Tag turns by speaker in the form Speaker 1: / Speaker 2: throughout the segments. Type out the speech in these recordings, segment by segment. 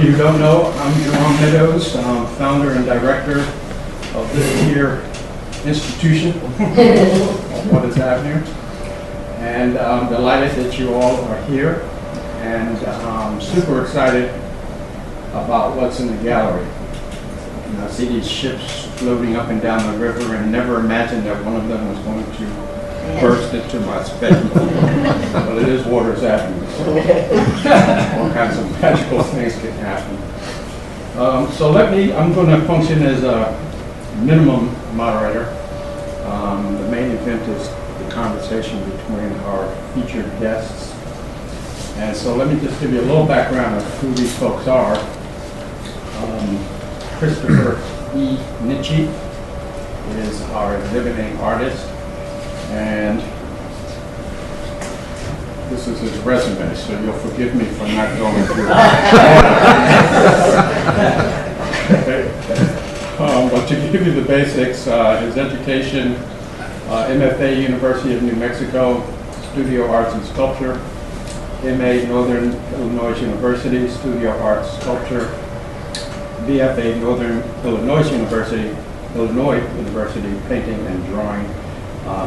Speaker 1: you who don't know, I'm Jerome Meadows, founder and director of this here institution, of what is happening. And I'm delighted that you all are here, and I'm super excited about what's in the gallery. And I see these ships floating up and down the river and never imagined that one of them was going to burst into my space. But it is Waters Avenue, so all kinds of magical things can happen. So I'm going to function as a minimum moderator. The main event is the conversation between our featured guests. And so let me just give you a little background of who these folks are. Christopher E. Nietzsche is our exhibiting artist, and this is his resume, so you'll forgive me for not going through it. But to give you the basics, his education, MFA, University of New Mexico, Studio Arts and Sculpture, MA, Northern Illinois University, Studio Arts Sculpture, BFA, Northern Illinois University, Painting and Drawing.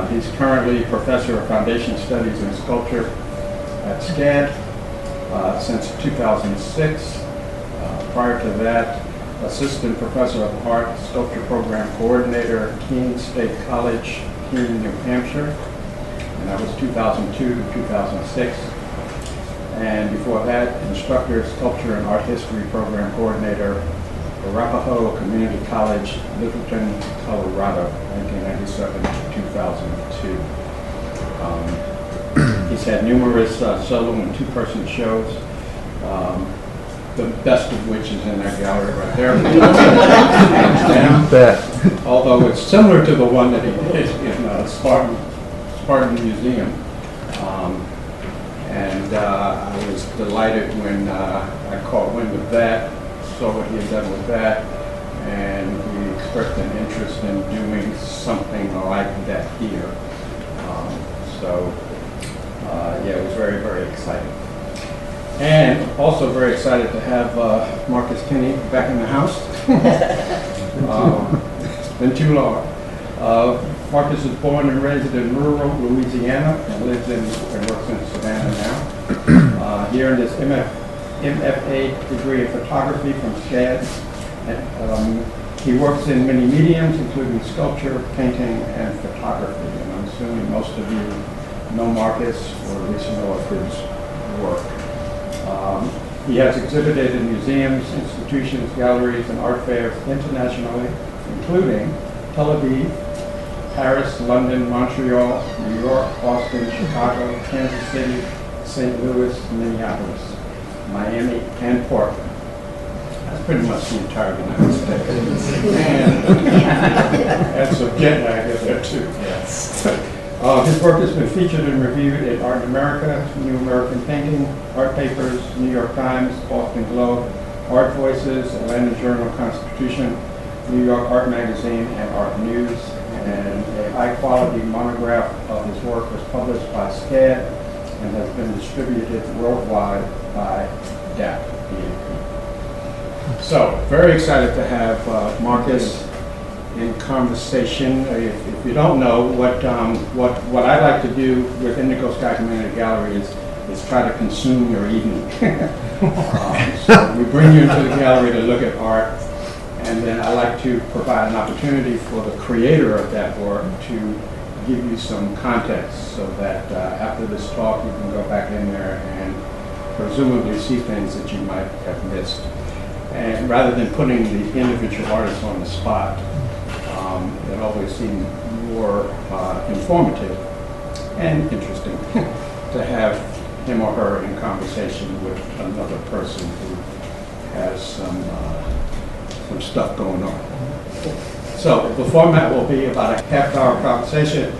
Speaker 1: He's currently Professor of Foundation Studies in Sculpture at SCAD since 2006. Prior to that, Assistant Professor of Art, Sculpture Program Coordinator, Keene State College, Keene, New Hampshire. And that was 2002 to 2006. And before that, Instructor, Sculpture and Art History Program Coordinator, Arapahoe Community College, Littleton, Colorado, 1997 to 2002. He's had numerous solo and two-person shows, the best of which is in that gallery right there. Although it's similar to the one that he did in Spartan Museum. And I was delighted when I caught wind of that, saw what he had done with that, and he expressed an interest in doing something like that here. Yeah, it was very, very exciting. And also very excited to have Marcus Kinney back in the house. It's been too long. Marcus was born and raised in rural Louisiana and lives and works in Savannah now. He earned his MFA degree in photography from SCAD. He works in many mediums, including sculpture, painting, and photography. And I'm assuming most of you know Marcus, or at least know of his work. He has exhibited in museums, institutions, galleries, and art fairs internationally, including Tel Aviv, Paris, London, Montreal, New York, Boston, Chicago, Kansas City, St. Louis, Minneapolis, Miami, and Portland. That's pretty much the entire United States. And some jet lag in there too. Yes. His work has been featured and reviewed in Art in America, New American Painting, Art Papers, New York Times, Boston Globe, Art Voices, Atlanta Journal-Constitution, New York Art Magazine, and Art News. And a high-quality monograph of his work was published by SCAD and has been distributed worldwide by DAP. So, very excited to have Marcus in conversation. If you don't know, what I like to do with Indigo Sky Community Gallery is try to consume your evening. So we bring you into the gallery to look at art, and then I like to provide an opportunity for the creator of that work to give you some context, so that after this talk you can go back in there and presumably see things that you might have missed. And rather than putting the individual artists on the spot, it always seemed more informative and interesting to have him or her in conversation with another person who has some stuff going on. So the format will be about a half-hour conversation,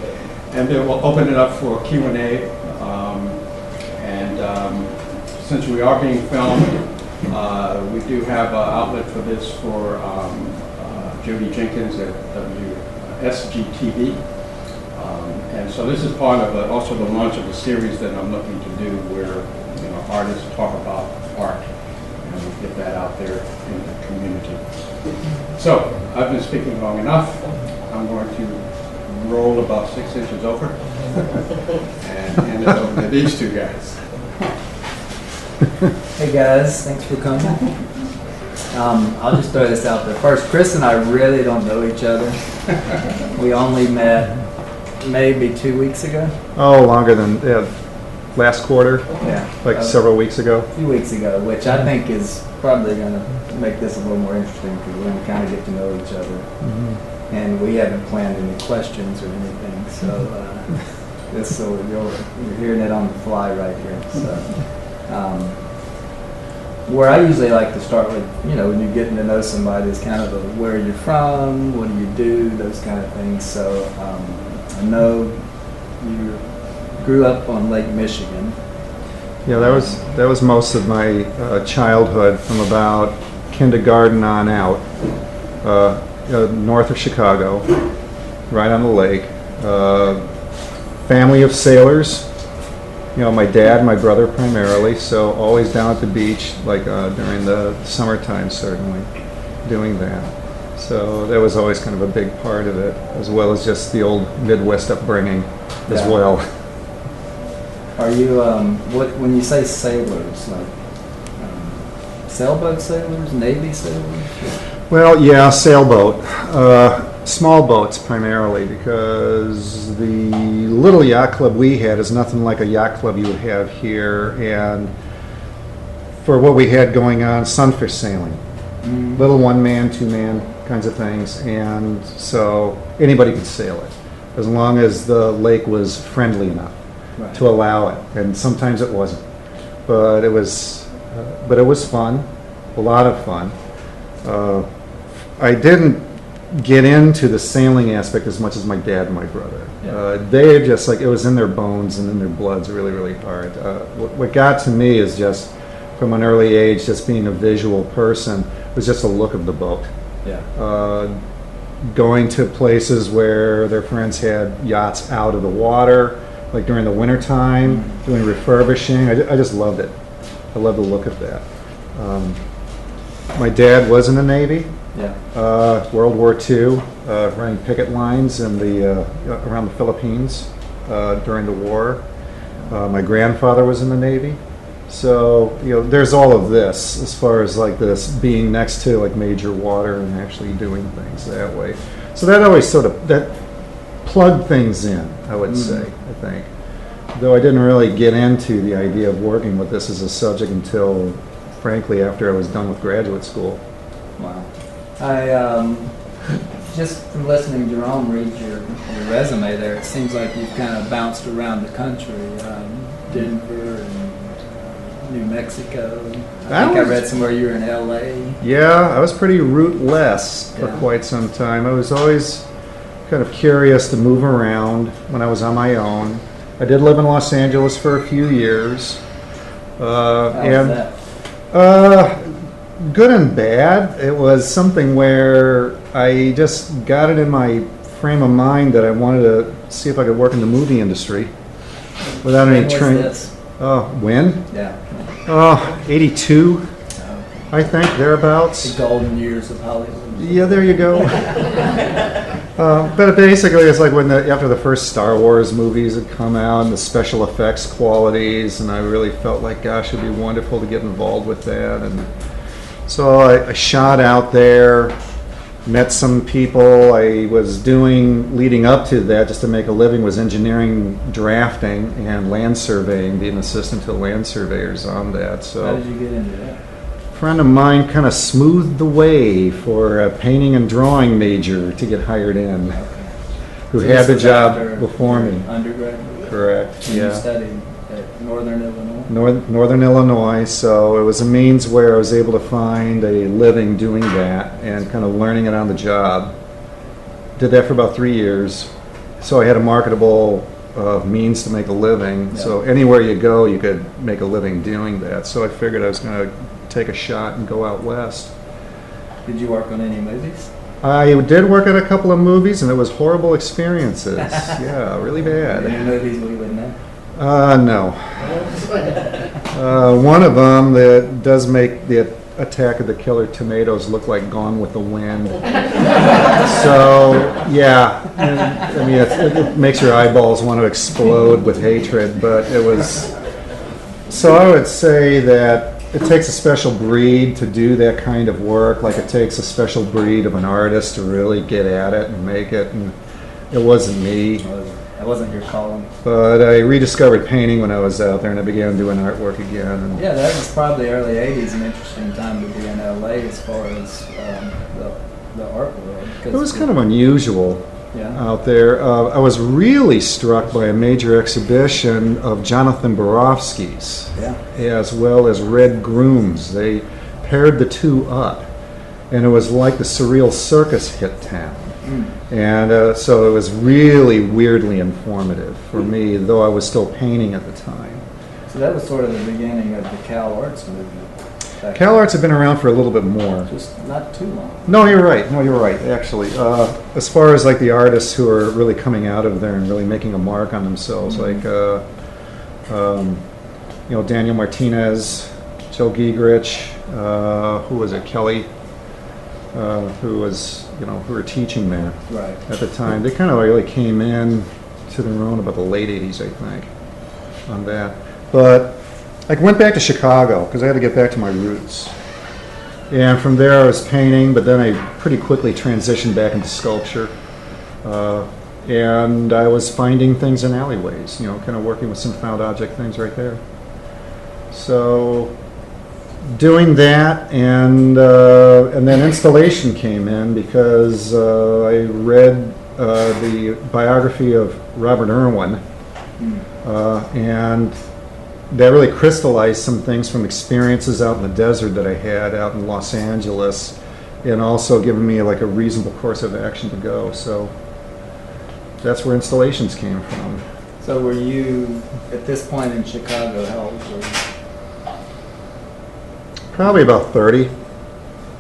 Speaker 1: and then we'll open it up for Q&A. Since we are being filmed, we do have an outlet for this for Jody Jenkins at SGTV. And so this is part of also the launch of a series that I'm looking to do where artists talk about art. And we've get that out there in the community. So, I've been speaking long enough. I'm going to roll about 6 inches over and hand it over to these two guys.
Speaker 2: Hey guys, thanks for coming. I'll just throw this out there. First, Chris and I really don't know each other. We only met maybe 2 weeks ago.
Speaker 3: Oh, longer than last quarter?
Speaker 2: Yeah.
Speaker 3: Like several weeks ago?
Speaker 2: A few weeks ago, which I think is probably going to make this a little more interesting because we're going to kind of get to know each other. Mm-hmm. And we haven't planned any questions or anything, so you're hearing it on the fly right here. So. Where I usually like to start with, when you're getting to know somebody is kind of where you're from, what do you do, those kind of things. So I know you grew up on Lake Michigan.
Speaker 3: Yeah, that was most of my childhood, from about kindergarten on out, north of Chicago, right on the lake. Family of sailors. My dad, my brother primarily, so always down at the beach, like during the summertime, certainly, doing that. So that was always kind of a big part of it, as well as just the old Midwest upbringing as well.
Speaker 2: Are you, when you say sailors, like sailboat sailors, Navy sailors?
Speaker 3: Well, yeah, sailboat. Small boats primarily, because the little yacht club we had is nothing like a yacht club you would have here, and for what we had going on, sunfish sailing. Mm. Little one-man, two-man kinds of things, and so anybody could sail it, as long as the lake was friendly enough to allow it, and sometimes it wasn't. But it was fun, a lot of fun. I didn't get into the sailing aspect as much as my dad and my brother. Yeah. They just it was in their bones and in their bloods really, really hard. What got to me is just from an early age, just being a visual person, was just the look of the boat. Yeah. Going to places where their friends had yachts out of the water, like during the winter time, doing refurbishing. I just loved it. I loved the look of that. My dad was in the Navy. Yeah. World War II, running picket lines in around the Philippines during the war. My grandfather was in the Navy. So, there's all of this as far as like this being next to like major water and actually doing things that way. So that always that plugged things in, I would say, I think. Though I didn't really get into the idea of working with this as a subject until, frankly, after I was done with graduate school.
Speaker 2: Wow. I just from listening to Jerome read your resume there, it seems like you've kind of bounced around the country, Denver and New Mexico. I read somewhere you were in LA.
Speaker 3: Yeah, I was pretty rootless for quite some time. I was always kind of curious to move around when I was on my own. I did live in Los Angeles for a few years.
Speaker 2: How was that?
Speaker 3: Good and bad. It was something where I just got it in my frame of mind that I wanted to see if I could work in the movie industry without any training. When?
Speaker 2: Yeah.
Speaker 3: 82, I think, thereabouts.
Speaker 2: The golden years of Hollywood.
Speaker 3: Yeah, there you go. But basically, it's like when after the first Star Wars movies had come out and the special effects qualities, and I really felt like, gosh, it'd be wonderful to get involved with that. And so I shot out there, met some people. I was leading up to that, just to make a living, was engineering, drafting, and land surveying, being an assistant to land surveyors on that. So
Speaker 2: how did you get into that?
Speaker 3: A friend of mine kind of smoothed the way for a painting and drawing major to get hired in, who had the job before me.
Speaker 2: Undergraduate?
Speaker 3: Correct, yeah.
Speaker 2: You studied at Northern Illinois?
Speaker 3: Northern Illinois, so it was a means where I was able to find a living doing that and kind of learning it on the job. Did that for about 3 years, so I had a marketable means to make a living. Yeah. So anywhere you go, you could make a living doing that. So I figured I was going to take a shot and go out west.
Speaker 2: Did you work on any movies?
Speaker 3: I did work at a couple of movies, and it was horrible experiences. Yeah, really bad.
Speaker 2: Any movies we would know?
Speaker 3: No. One of them that does make that Attack of the Killer Tomatoes looked like Gone with the Wind. So, yeah, and, I mean, it makes your eyeballs want to explode with hatred, but it was... So I would say that it takes a special breed to do that kind of work, like it takes a special breed of an artist to really get at it and make it, and it wasn't me.
Speaker 2: That wasn't your calling.
Speaker 3: But I rediscovered painting when I was out there, and I began doing artwork again. And
Speaker 2: Yeah, that was probably early 80s, an interesting time to be in LA as far as the art world.
Speaker 3: it was kind of unusual
Speaker 2: Yeah.
Speaker 3: out there. I was really struck by a major exhibition of Jonathan Borofsky's,
Speaker 2: Yeah.
Speaker 3: as well as Red Groom's. They paired the two up, and it was like the Surreal Circus hit town. And so it was really weirdly informative for me, though I was still painting at the time.
Speaker 2: So that was sort of the beginning of the Cal Arts movement.
Speaker 3: Cal Arts have been around for a little bit more.
Speaker 2: Just not too long.
Speaker 3: No, you're right. No, you're right, actually. As far as like the artists who are really coming out of there and really making a mark on themselves, like, Daniel Martinez, Joe Giegrich, who was it, Kelly, who was, who were teaching there
Speaker 2: Right.
Speaker 3: at the time. They kind of really came in to their own about the late 80s, I think, on that. But I went back to Chicago because I had to get back to my roots. And from there I was painting, but then I pretty quickly transitioned back into sculpture. And I was finding things in alleyways, kind of working with some found object things right there. So doing that, and then installation came in because I read the biography of Robert Irwin, and that really crystallized some things from experiences out in the desert that I had out in Los Angeles, and also given me like a reasonable course of action to go. So that's where installations came from.
Speaker 2: So were you, at this point in Chicago, how old were you?
Speaker 3: Probably about 30,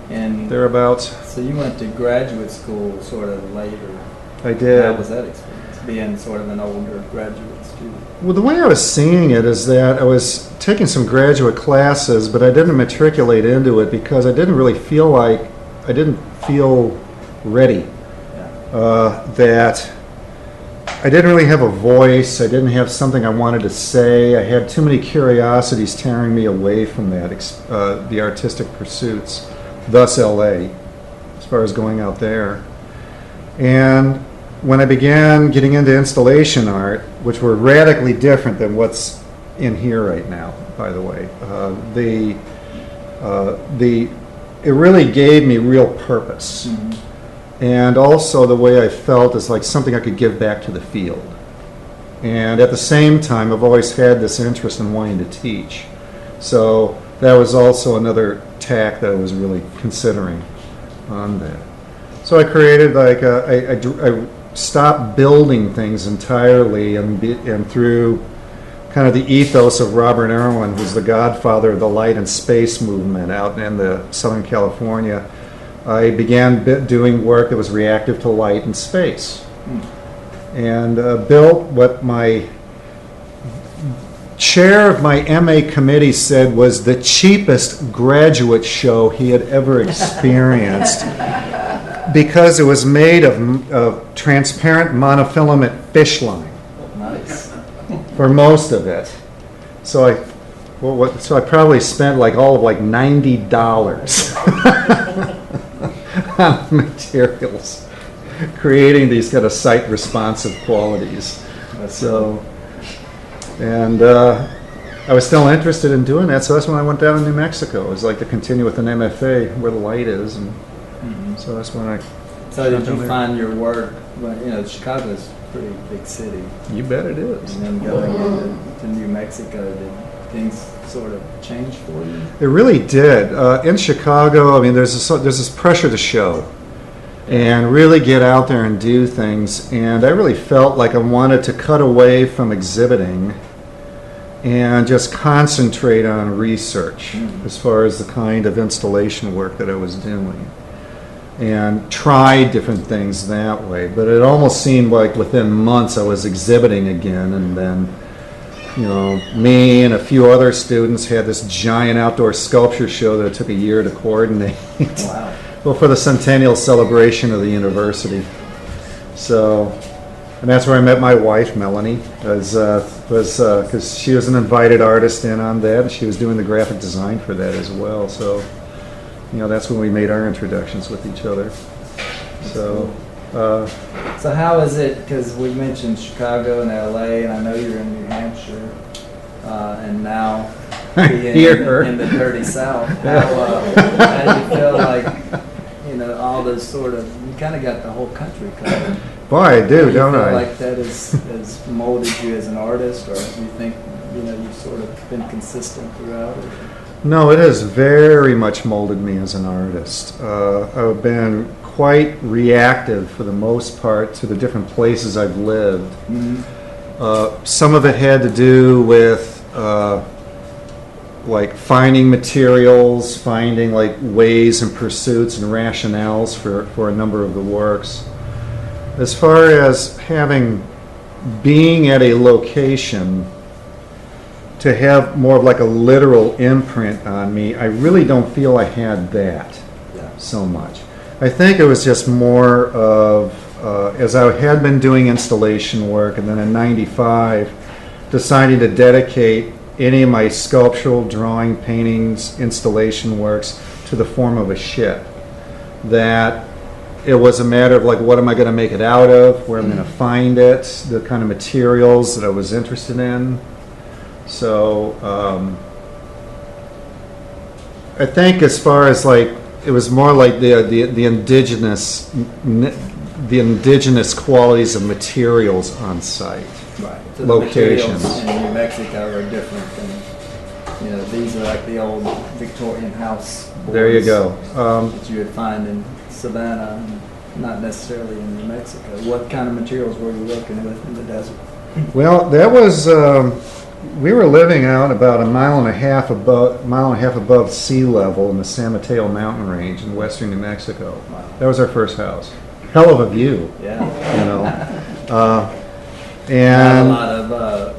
Speaker 2: And
Speaker 3: thereabouts.
Speaker 2: so you went to graduate school sort of later.
Speaker 3: I did.
Speaker 2: How was that experience, being sort of an older graduate student?
Speaker 3: Well, the way I was seeing it is that I was taking some graduate classes, but I didn't matriculate into it because I didn't feel ready.
Speaker 2: Yeah.
Speaker 3: That I didn't really have a voice. I didn't have something I wanted to say. I had too many curiosities tearing me away from that, the artistic pursuits, thus LA, as far as going out there. And when I began getting into installation art, which were radically different than what's in here right now, by the way, it really gave me real purpose.
Speaker 2: Mm-hmm.
Speaker 3: And also the way I felt is like something I could give back to the field. And at the same time, I've always had this interest in wanting to teach. So that was also another tack that I was really considering on that. So I created like, I stopped building things entirely, and through kind of the ethos of Robert Irwin, who's the godfather of the light and space movement out in the Southern California, I began doing work that was reactive to light and space, and built what my chair of my MA committee said was the cheapest graduate show he had ever experienced because it was made of transparent monofilament fish line
Speaker 2: Nice.
Speaker 3: for most of it. So I probably spent like all of like $90 on materials, creating these kind of site responsive qualities. So, and I was still interested in doing that, so that's when I went down to New Mexico. It was like to continue with an MFA where the light is, and so that's when I.
Speaker 2: So did you find your work, well, Chicago's a pretty big city,
Speaker 3: You bet it is.
Speaker 2: and then going into New Mexico, did things sort of change for you?
Speaker 3: It really did. In Chicago, I mean, there's this pressure to show and really get out there and do things. And I really felt like I wanted to cut away from exhibiting and just concentrate on research as far as the kind of installation work that I was doing, and try different things that way. But it almost seemed like within months I was exhibiting again, and then me and a few other students had this giant outdoor sculpture show that took a year to coordinate.
Speaker 2: Wow.
Speaker 3: Well, for the centennial celebration of the university. So, and that's where I met my wife, Melanie, because she was an invited artist in on that, and she was doing the graphic design for that as well. So, that's when we made our introductions with each other. So,
Speaker 2: So how is it, because we mentioned Chicago and LA, and I know you're in New Hampshire, and now being
Speaker 3: Here.
Speaker 2: in the dirty South, how do you feel like, all those sort of, you kind of got the whole country covered.
Speaker 3: Boy, I do, don't
Speaker 2: you feel
Speaker 3: I?
Speaker 2: like that has molded you as an artist, or do you think, you've sort of been consistent throughout? Or?
Speaker 3: No, it has very much molded me as an artist. I've been quite reactive for the most part to the different places I've lived.
Speaker 2: Mm-hmm.
Speaker 3: Some of it had to do with like finding materials, finding like ways and pursuits and rationales for a number of the works. As far as being at a location to have more of like a literal imprint on me, I really don't feel I had that so much. I think it was just more of, as I had been doing installation work, and then in '95, deciding to dedicate any of my sculptural, drawing, paintings, installation works to the form of a ship. That it was a matter of like, what am I going to make it out of, where I'm going to find it, the kind of materials that I was interested in. So I think as far as like, it was more like the indigenous qualities of materials on site.
Speaker 2: Right. So
Speaker 3: Locations.
Speaker 2: The materials in New Mexico are different than, these are like the old Victorian house boards.
Speaker 3: There you go.
Speaker 2: That you would find in Savannah, not necessarily in New Mexico. What kind of materials were you working with in the desert?
Speaker 3: Well, that was, we were living out about a mile and a half above sea level in the San Mateo mountain range in western New Mexico.
Speaker 2: Wow.
Speaker 3: That was our first house. Hell of a view.
Speaker 2: Yeah.
Speaker 3: And
Speaker 2: not a lot of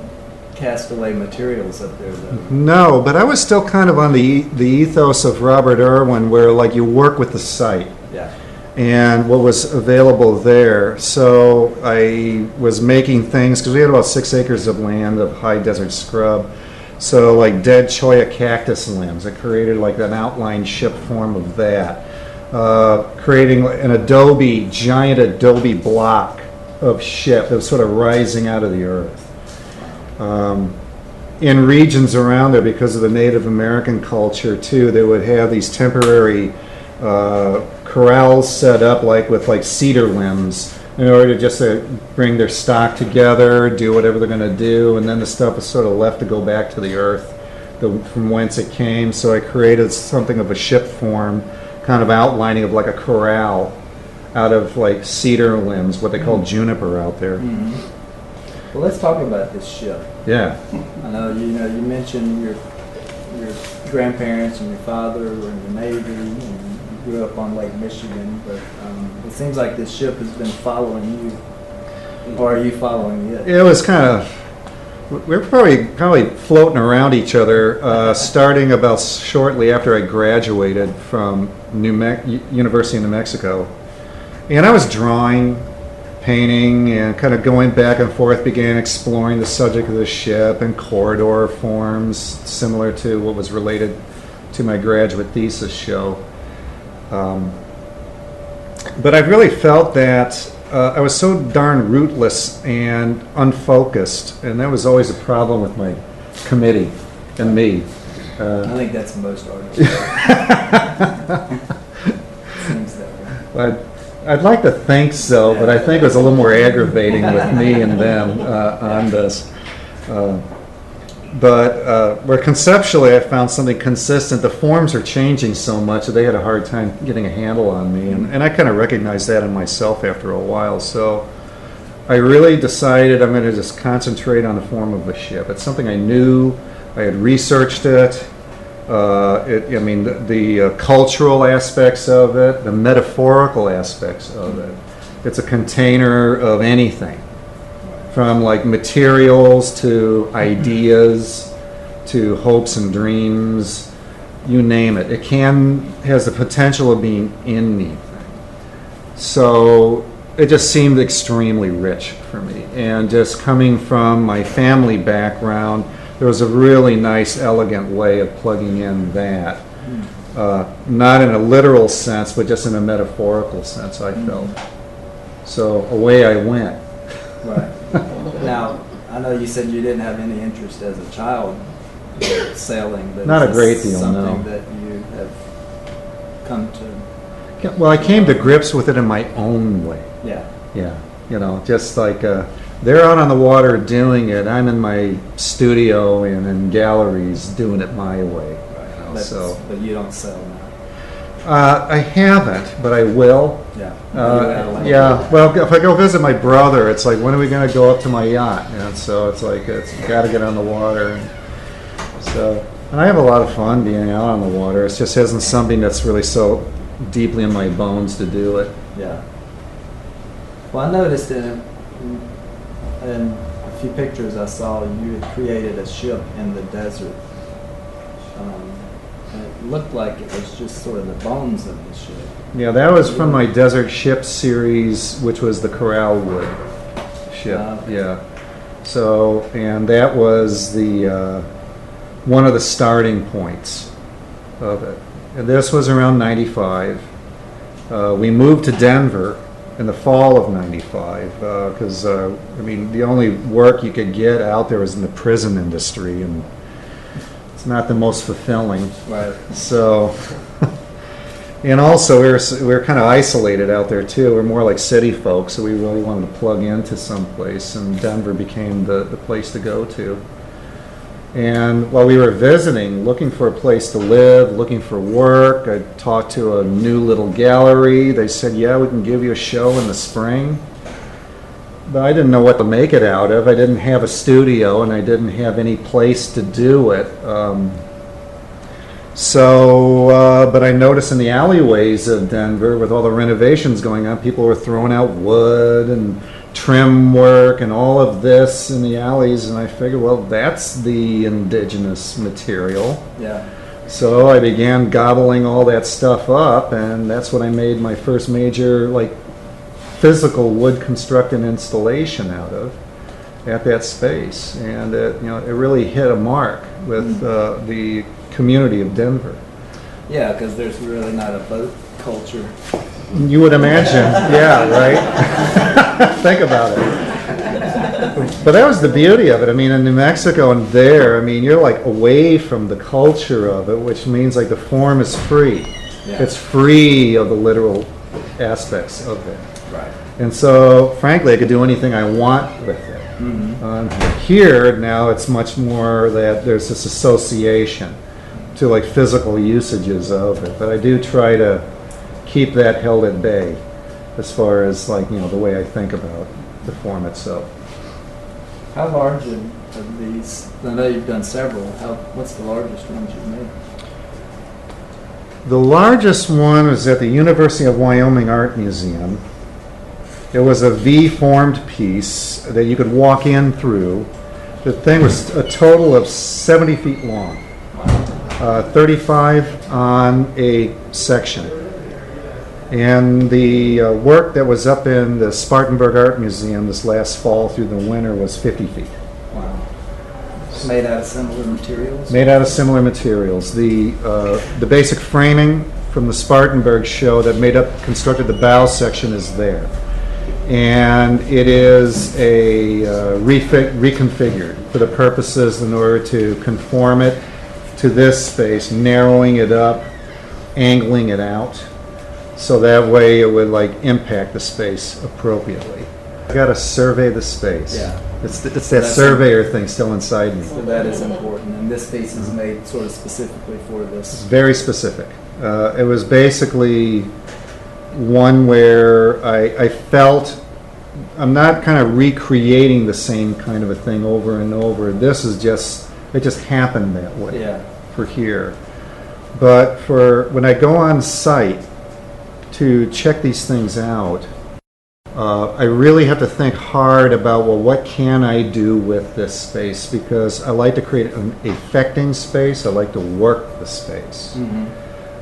Speaker 2: castaway materials up there, though.
Speaker 3: no, but I was still kind of on the ethos of Robert Irwin, where like you work with the site.
Speaker 2: Yeah.
Speaker 3: And what was available there. So I was making things, because we had about 6 acres of land of high desert scrub. So like dead cholla cactus limbs, I created like an outline ship form of that. Creating an giant adobe block of ship that was sort of rising out of the earth. In regions around there, because of the Native American culture too, they would have these temporary corrals set up with cedar limbs in order to just bring their stock together, do whatever they're going to do, and then the stuff is sort of left to go back to the earth from whence it came. So I created something of a ship form, kind of outlining of like a corral out of like cedar limbs, what they call juniper out there.
Speaker 2: Mm-hmm. Well, let's talk about this ship.
Speaker 3: Yeah.
Speaker 2: I know you mentioned your grandparents and your father were in the Navy and you grew up on Lake Michigan, but it seems like this ship has been following you. Or are you following it?
Speaker 3: It was kind of, we were probably floating around each other, starting about shortly after I graduated from University of New Mexico. And I was drawing, painting, and kind of going back and forth, began exploring the subject of the ship and corridor forms, similar to what was related to my graduate thesis show. But I really felt that I was so darn rootless and unfocused, and that was always a problem with my committee and me.
Speaker 2: I think that's most artists. Seems that way.
Speaker 3: I'd like to think so, but I think it was a little more aggravating with me and them on this. But where conceptually I found something consistent, the forms are changing so much that they had a hard time getting a handle on me. And I kind of recognized that in myself after a while. So I really decided I'm going to just concentrate on the form of the ship. It's something I knew. I had researched it. The cultural aspects of it, the metaphorical aspects of it. It's a container of anything. from like materials to ideas to hopes and dreams, you name it. It has the potential of being anything. So it just seemed extremely rich for me. And just coming from my family background, there was a really nice, elegant way of plugging in that. Not in a literal sense, but just in a metaphorical sense, I felt. So away I went.
Speaker 2: Right. Now, I know you said you didn't have any interest as a child in sailing, but
Speaker 3: Not
Speaker 2: is
Speaker 3: a great
Speaker 2: this
Speaker 3: deal,
Speaker 2: something
Speaker 3: no.
Speaker 2: that you have come to?
Speaker 3: Well, I came to grips with it in my own way.
Speaker 2: Yeah.
Speaker 3: Yeah, just like they're out on the water doing it. I'm in my studio and in galleries doing it my way.
Speaker 2: Right. But you don't sail now.
Speaker 3: I haven't, but I will.
Speaker 2: Yeah.
Speaker 3: Yeah. Well, if I go visit my brother, it's like, when are we going to go up to my yacht? And so it's like, it's got to get on the water. And I have a lot of fun being out on the water. It just isn't something that's really so deeply in my bones to do it.
Speaker 2: Yeah. Well, I noticed in a few pictures I saw you had created a ship in the desert. And it looked like it was just sort of the bones of the ship.
Speaker 3: Yeah, that was from my Desert Ship series, which was the Corralwood ship.
Speaker 2: Okay.
Speaker 3: Yeah. So, and that was the one of the starting points of it. And this was around 95. We moved to Denver in the fall of 95 because, the only work you could get out there was in the prison industry, and it's not the most fulfilling.
Speaker 2: Right.
Speaker 3: So, and also we were kind of isolated out there too. We're more like city folks, so we really wanted to plug into someplace, and Denver became the place to go to. And while we were visiting, looking for a place to live, looking for work, I talked to a new little gallery. They said, yeah, we can give you a show in the spring. But I didn't know what to make it out of. I didn't have a studio, and I didn't have any place to do it. But I noticed in the alleyways of Denver, with all the renovations going on, people were throwing out wood and trim work and all of this in the alleys, and I figured, well, that's the indigenous material.
Speaker 2: Yeah.
Speaker 3: So I began gobbling all that stuff up, and that's what I made my first major, physical wood constructed installation out of at that space. And it really hit a mark with the community of Denver.
Speaker 2: Yeah, because there's really not a boat culture.
Speaker 3: You would imagine, yeah, right? Think about it. But that was the beauty of it. In New Mexico and there, you're away from the culture of it, which means the form is free.
Speaker 2: Yeah.
Speaker 3: It's free of the literal aspects of it.
Speaker 2: Right.
Speaker 3: And so, frankly, I could do anything I want with it.
Speaker 2: Mm-hmm.
Speaker 3: Here, now, it's much more that there's this association to physical usages of it. But I do try to keep that held at bay as far as the way I think about the form itself.
Speaker 2: How large of these? I know you've done several. What's the largest ones you've made?
Speaker 3: The largest one was at the University of Wyoming Art Museum. It was a V-formed piece that you could walk in through. The thing was a total of 70 feet long, 35 on a section. And the work that was up in the Spartanburg Art Museum this last fall through the winter was 50 feet.
Speaker 2: Wow. Made out of similar materials?
Speaker 3: Made out of similar materials. The basic framing from the Spartanburg show that constructed the bow section is there. And it is reconfigured for the purposes in order to conform it to this space, narrowing it up, angling it out. So that way it would impact the space appropriately. I got to survey the space.
Speaker 2: Yeah.
Speaker 3: It's that surveyor thing still inside me.
Speaker 2: So that is important. And this piece is made sort of specifically for
Speaker 3: It's
Speaker 2: this.
Speaker 3: very specific. It was basically one where I felt I'm not kind of recreating the same kind of a thing over and over. This is it just happened that way.
Speaker 2: Yeah.
Speaker 3: For here. But for when I go on site to check these things out, I really have to think hard about, well, what can I do with this space? Because I like to create an affecting space. I like to work the space.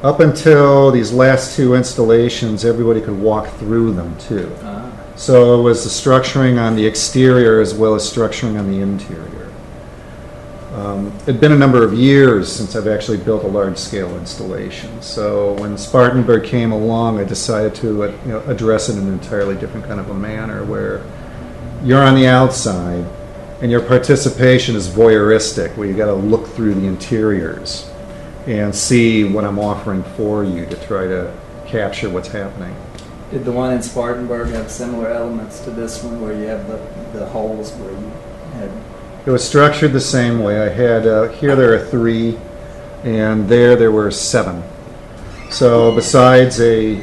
Speaker 3: Up until these last two installations, everybody could walk through them too. So it was the structuring on the exterior as well as structuring on the interior. It'd been a number of years since I've actually built a large-scale installation. So when Spartanburg came along, I decided to address it in an entirely different kind of a manner, where you're on the outside and your participation is voyeuristic, where you got to look through the interiors and see what I'm offering for you to try to capture what's happening.
Speaker 2: Did the one in Spartanburg have similar elements to this one, where you have the holes where you had?
Speaker 3: It was structured the same way. I had, here there are 3, and there were 7. So besides a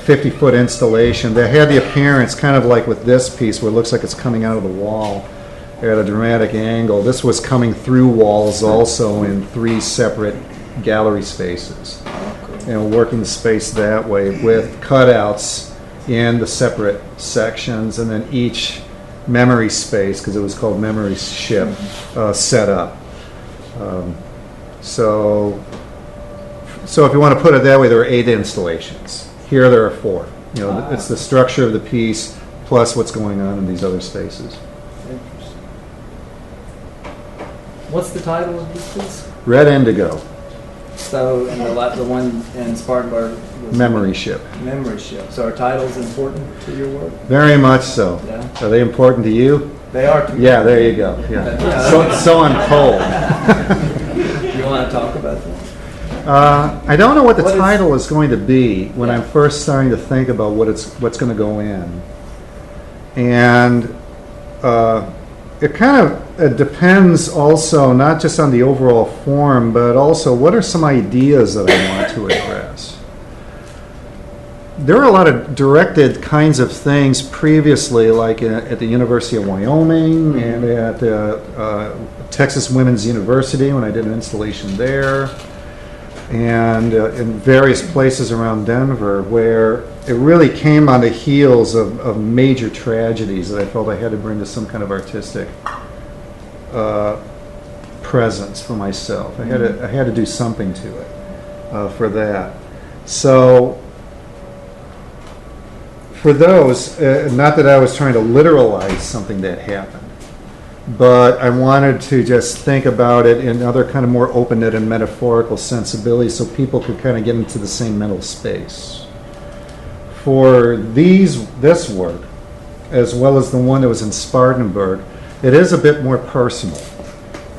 Speaker 3: 50-foot installation, they had the appearance, kind of like with this piece, where it looks like it's coming out of the wall at a dramatic angle. This was coming through walls also in 3 separate gallery spaces. Working the space that way with cutouts in the separate sections, and then each memory space, because it was called memory ship, set up. So if you want to put it that way, there were 8 installations. Here there are 4. It's the structure of the piece plus what's going on in these other spaces.
Speaker 2: Interesting. What's the title of this piece?
Speaker 3: Red Indigo.
Speaker 2: So, and the one in Spartanburg was
Speaker 3: Memory ship.
Speaker 2: Memory ship. So are titles important to your work?
Speaker 3: Very much so.
Speaker 2: Yeah.
Speaker 3: Are they important to you?
Speaker 2: They are to me.
Speaker 3: Yeah, there you go. Yeah. So I'm told.
Speaker 2: You want to talk about that?
Speaker 3: I don't know what the title is going to be when I'm first starting to think about what's going to go in. And it kind of depends also not just on the overall form, but also what are some ideas that I want to address. There were a lot of directed kinds of things previously, like at the University of Wyoming and at Texas Women's University when I did an installation there, and in various places around Denver, where it really came on the heels of major tragedies that I felt I had to bring to some kind of artistic presence for myself. I had to do something to it for that. So for those, not that I was trying to literalize something that happened, but I wanted to just think about it in other kind of more open-ended and metaphorical sensibilities so people could kind of get into the same mental space. For this work, as well as the one that was in Spartanburg, it is a bit more personal.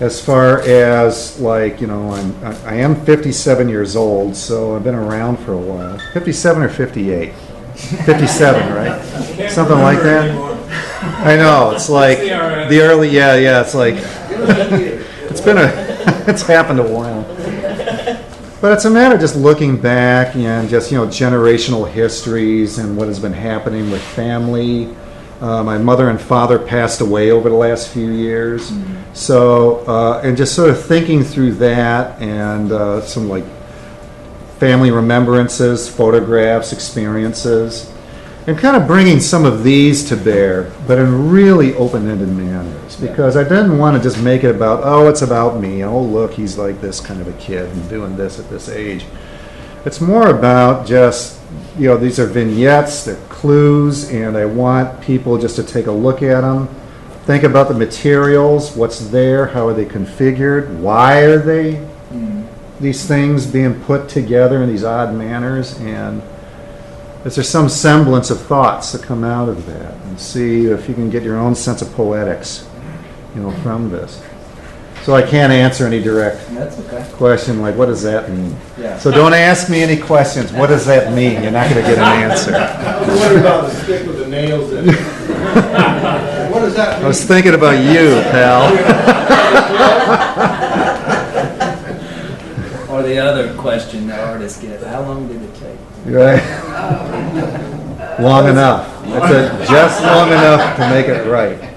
Speaker 3: As far as, like, I am 57 years old, so I've been around for a while. 57 or 58? 57, right? Something like that? I know, it's like the early, it's like, it's happened a while. But it's a matter of just looking back and just, generational histories and what has been happening with family. My mother and father passed away over the last few years. So, and just sort of thinking through that and some like family remembrances, photographs, experiences, and kind of bringing some of these to bear, but in really open-ended manners, because I didn't want to just make it about, it's about me. Oh, look, he's like this kind of a kid and doing this at this age. It's more about just, these are vignettes, they're clues, and I want people just to take a look at them, think about the materials, what's there, how are they configured, why are they these things being put together in these odd manners, and is there some semblance of thoughts that come out of that, and see if you can get your own sense of poetics, from this. So I can't answer any direct question like, what does that mean? Yeah. So don't ask me any questions. What does that mean? You're not going to get an answer.
Speaker 1: What about the stick with the nails in it? What does that mean?
Speaker 3: I was thinking about you, pal.
Speaker 2: Or the other question the artists get, how long did it take?
Speaker 3: Right. Long enough. Just long enough to make it right.